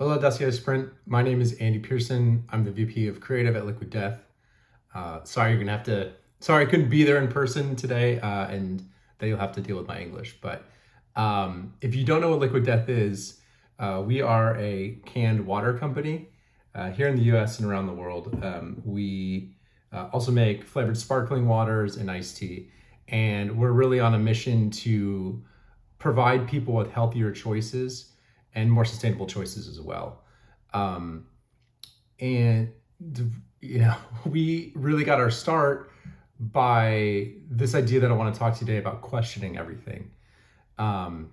Hello, Dossier Sprint. My name is Andy Pearson. I'm the VP of Creative at Liquid Death. Sorry I couldn't be there in person today, and that you'll have to deal with my English. But if you don't know what Liquid Death is, we are a canned water company here in the US and around the world. We also make flavored sparkling waters and iced tea. And we're really on a mission to provide people with healthier choices and more sustainable choices as well. Um, and we really got our start by this idea that I want to talk today about questioning everything. Um,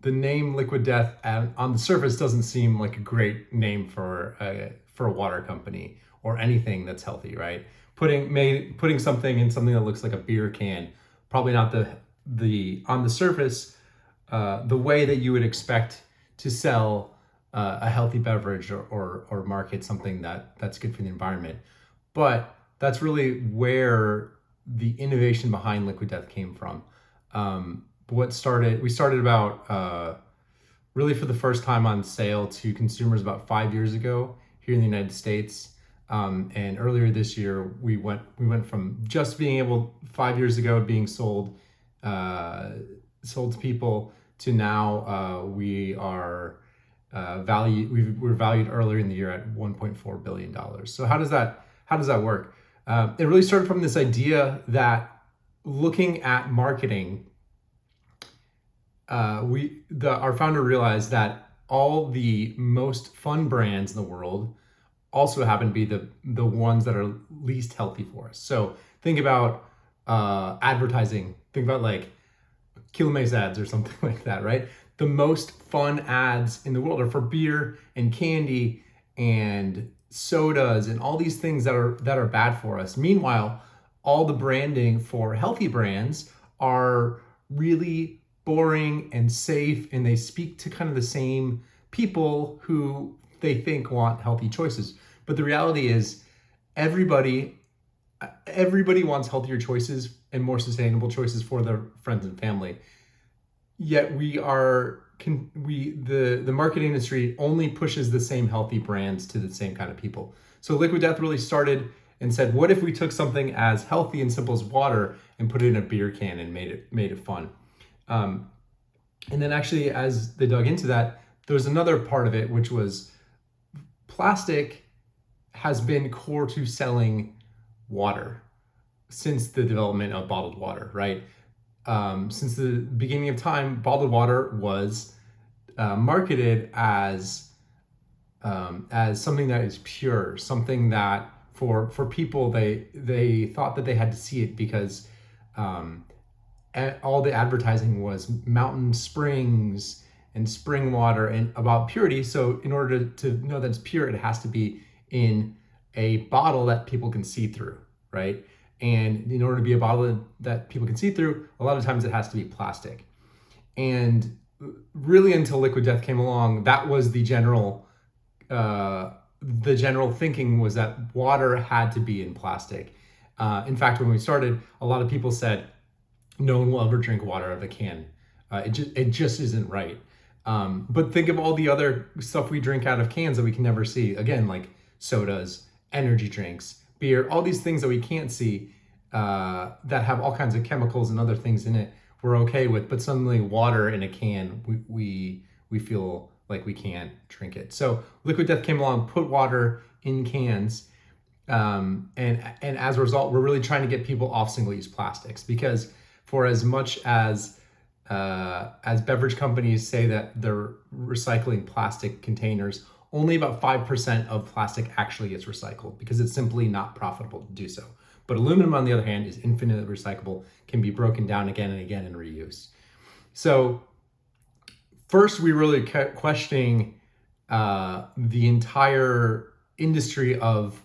the name Liquid Death on the surface doesn't seem like a great name for a water company or anything that's healthy, right? Putting something in something that looks like a beer can, probably not the on the surface the way that you would expect to sell a healthy beverage or market something that's good for the environment. But that's really where the innovation behind Liquid Death came from. We started about really for the first time on sale to consumers about 5 years ago here in the United States. And earlier this year, we went from just being able 5 years ago being sold to people to now we're valued earlier in the year at $1.4 billion. So how does that work? It really started from this idea that looking at marketing, our founder realized that all the most fun brands in the world also happen to be the ones that are least healthy for us. So think about advertising. Think about like Quilmes ads or something like that, right? The most fun ads in the world are for beer and candy and sodas and all these things that are bad for us. Meanwhile, all the branding for healthy brands are really boring and safe, and they speak to kind of the same people who they think want healthy choices. But the reality is everybody wants healthier choices and more sustainable choices for their friends and family. Yet the marketing industry only pushes the same healthy brands to the same kind of people. So Liquid Death really started and said, what if we took something as healthy and simple as water and put it in a beer can and made it fun? And then actually, as they dug into that, there was another part of it, which was plastic has been core to selling water since the development of bottled water, right? Since the beginning of time, bottled water was marketed as something that is pure, something that for people they thought that they had to see it because all the advertising was mountain springs and spring water and about purity. So in order to know that it's pure, it has to be in a bottle that people can see through, right? And in order to be a bottle that people can see through, a lot of times it has to be plastic. And really until Liquid Death came along, that was the general thinking was that water had to be in plastic. In fact, when we started, a lot of people said, no one will ever drink water out of a can. It just isn't right. But think of all the other stuff we drink out of cans that we can never see. Again, like sodas, energy drinks, beer, all these things that we can't see that have all kinds of chemicals and other things in it we're okay with, but suddenly water in a can, we feel like we can't drink it. So Liquid Death came along, put water in cans, and as a result, we're really trying to get people off single-use plastics because for as much as beverage companies say that they're recycling plastic containers, only about 5% of plastic actually gets recycled because it's simply not profitable to do so. But aluminum, on the other hand, is infinitely recyclable, can be broken down again and again and reused. So first, we really kept questioning the entire industry of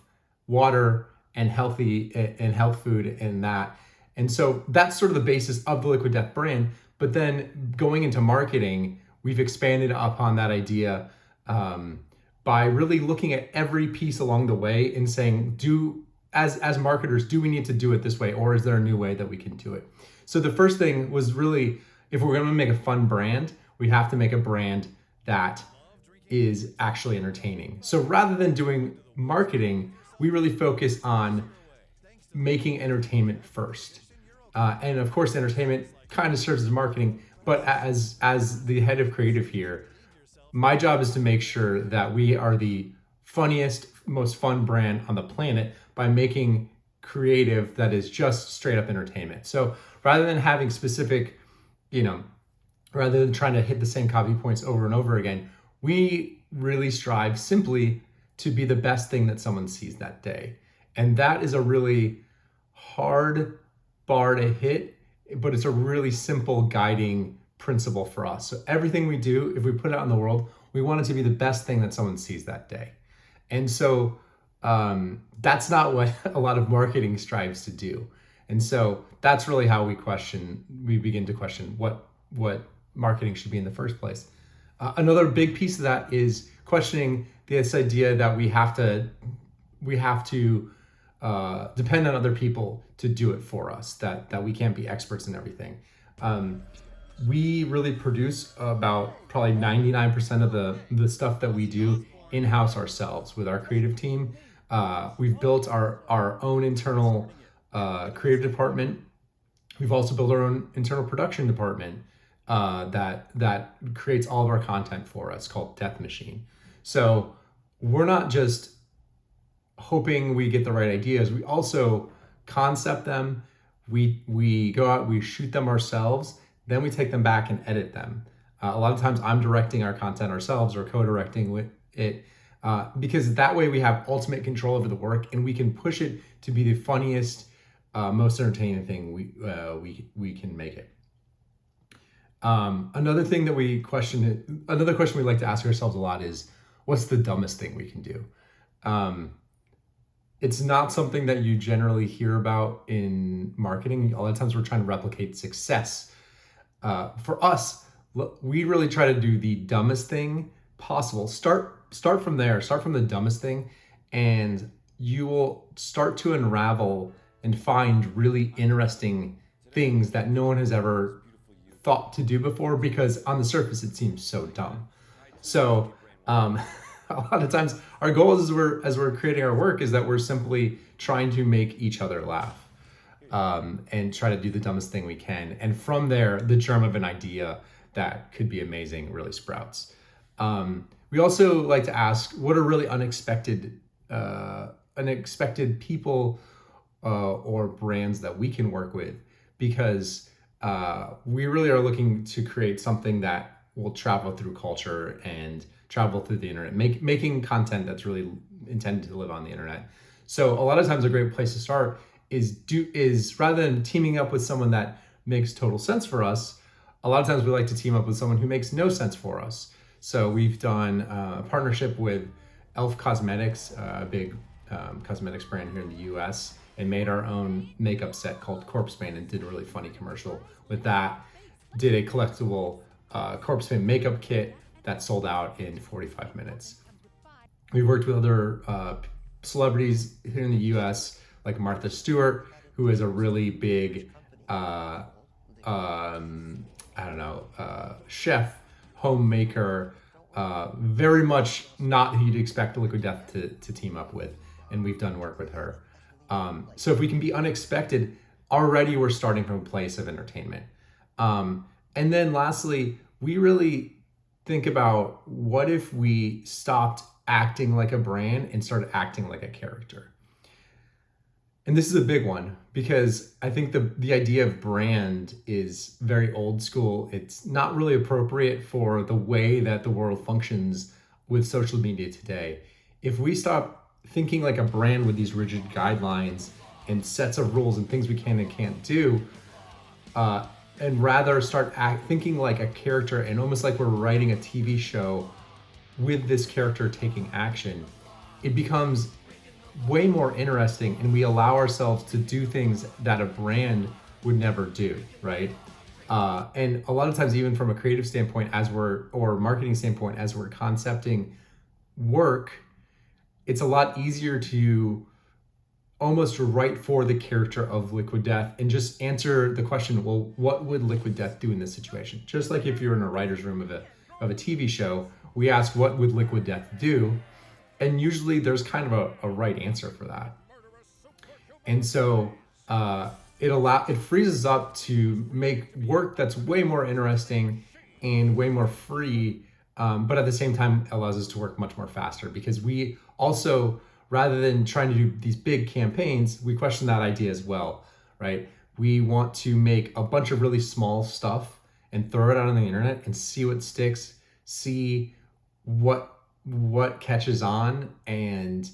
water and health food and that. And so that's sort of the basis of the Liquid Death brand. But then going into marketing, we've expanded upon that idea by really looking at every piece along the way and saying, as marketers, do we need to do it this way, or is there a new way that we can do it? So the first thing was really, if we're going to make a fun brand, we have to make a brand that is actually entertaining. So rather than doing marketing, we really focus on making entertainment first. And of course, entertainment kind of serves as marketing, but as the head of creative here, my job is to make sure that we are the funniest, most fun brand on the planet by making creative that is just straight up entertainment. So rather than having specific, you know, rather than trying to hit the same copy points over and over again, we really strive simply to be the best thing that someone sees that day. And that is a really hard bar to hit, but it's a really simple guiding principle for us. So everything we do, if we put it out in the world, we want it to be the best thing that someone sees that day. And so that's not what a lot of marketing strives to do. And so that's really how we begin to question what marketing should be in the first place. Another big piece of that is questioning this idea that we have to depend on other people to do it for us, that we can't be experts in everything. We really produce about probably 99% of the stuff that we do in-house ourselves with our creative team. We've built our own internal creative department. We've also built our own internal production department that creates all of our content for us, called Death Machine. So we're not just hoping we get the right ideas. We also concept them. We go out, we shoot them ourselves, then we take them back and edit them. A lot of times I'm directing our content ourselves or co-directing with it, because that way we have ultimate control over the work and we can push it to be the funniest, most entertaining thing we can make it. Another question we like to ask ourselves a lot is, what's the dumbest thing we can do? It's not something that you generally hear about in marketing. A lot of times we're trying to replicate success. For us, we really try to do the dumbest thing possible. Start from there, start from the dumbest thing, and you will start to unravel and find really interesting things that no one has ever thought to do before, because on the surface it seems so dumb. So a lot of times our goal as we're creating our work is that we're simply trying to make each other laugh, and try to do the dumbest thing we can. And from there, the germ of an idea that could be amazing really sprouts. We also like to ask, what are really unexpected people or brands that we can work with? Because we really are looking to create something that will travel through culture and travel through the internet, making content that's really intended to live on the internet. So a lot of times a great place to start is rather than teaming up with someone that makes total sense for us, a lot of times we like to team up with someone who makes no sense for us. So we've done a partnership with Elf Cosmetics, a big cosmetics brand here in the US, and made our own makeup set called Corpse Paint, and did a really funny commercial with that. Did a collectible Corpse Paint makeup kit that sold out in 45 minutes. We've worked with other celebrities here in the US, like Martha Stewart, who is a really big, chef, homemaker, very much not who you'd expect Liquid Death to team up with. And we've done work with her. So if we can be unexpected, already we're starting from a place of entertainment. And then lastly, we really think about, what if we stopped acting like a brand and started acting like a character? And this is a big one, because I think the idea of brand is very old school. It's not really appropriate for the way that the world functions with social media today. If we stop thinking like a brand with these rigid guidelines and sets of rules and things we can and can't do, and rather start thinking like a character, and almost like we're writing a TV show with this character taking action, it becomes way more interesting, and we allow ourselves to do things that a brand would never do, right? And a lot of times, even from a creative standpoint, or marketing standpoint, as we're concepting work, it's a lot easier to almost write for the character of Liquid Death and just answer the question, well, what would Liquid Death do in this situation? Just like if you're in a writer's room of a TV show, we ask, what would liquid death do? And usually there's kind of a right answer for that. And so it frees us up to make work that's way more interesting and way more free, but at the same time allows us to work much more faster, because we also, rather than trying to do these big campaigns, we question that idea as well, right? We want to make a bunch of really small stuff and throw it out on the internet and see what sticks, see what catches on, and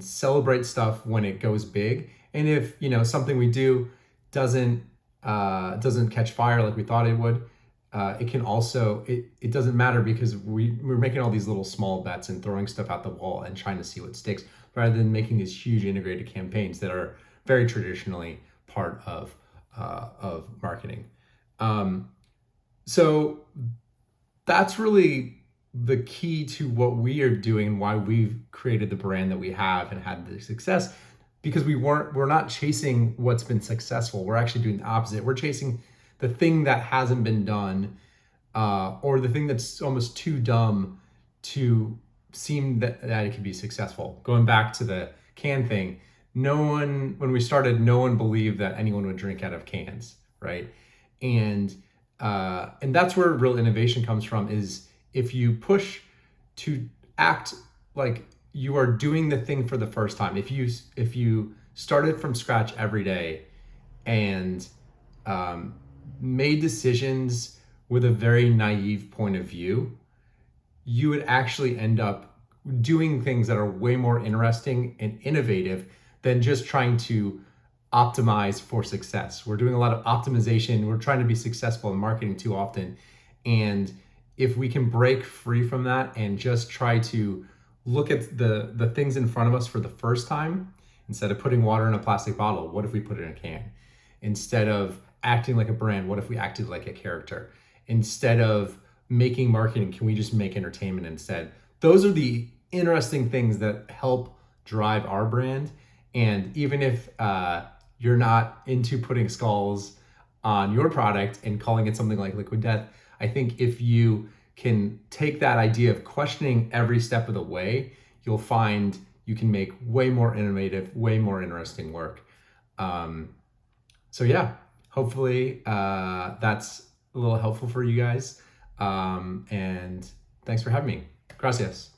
celebrate stuff when it goes big. And if something we do doesn't catch fire like we thought it would, it can also it doesn't matter, because we're making all these little small bets and throwing stuff out the wall and trying to see what sticks, rather than making these huge integrated campaigns that are very traditionally part of marketing. So that's really the key to what we are doing and why we've created the brand that we have and had the success, because we're not chasing what's been successful. We're actually doing the opposite. We're chasing the thing that hasn't been done, or the thing that's almost too dumb to seem that it could be successful. Going back to the can thing, when we started, no one believed that anyone would drink out of cans, right? And that's where real innovation comes from, is if you push to act like you are doing the thing for the first time. If you started from scratch every day and made decisions with a very naive point of view, you would actually end up doing things that are way more interesting and innovative than just trying to optimize for success. We're doing a lot of optimization. We're trying to be successful in marketing too often. And if we can break free from that and just try to look at the things in front of us for the first time, instead of putting water in a plastic bottle, what if we put it in a can? Instead of acting like a brand, what if we acted like a character? Instead of making marketing, can we just make entertainment instead? Those are the interesting things that help drive our brand. And even if you're not into putting skulls on your product and calling it something like Liquid Death, I think if you can take that idea of questioning every step of the way, you'll find you can make way more innovative, way more interesting work. So yeah, hopefully that's a little helpful for you guys. And thanks for having me. Gracias.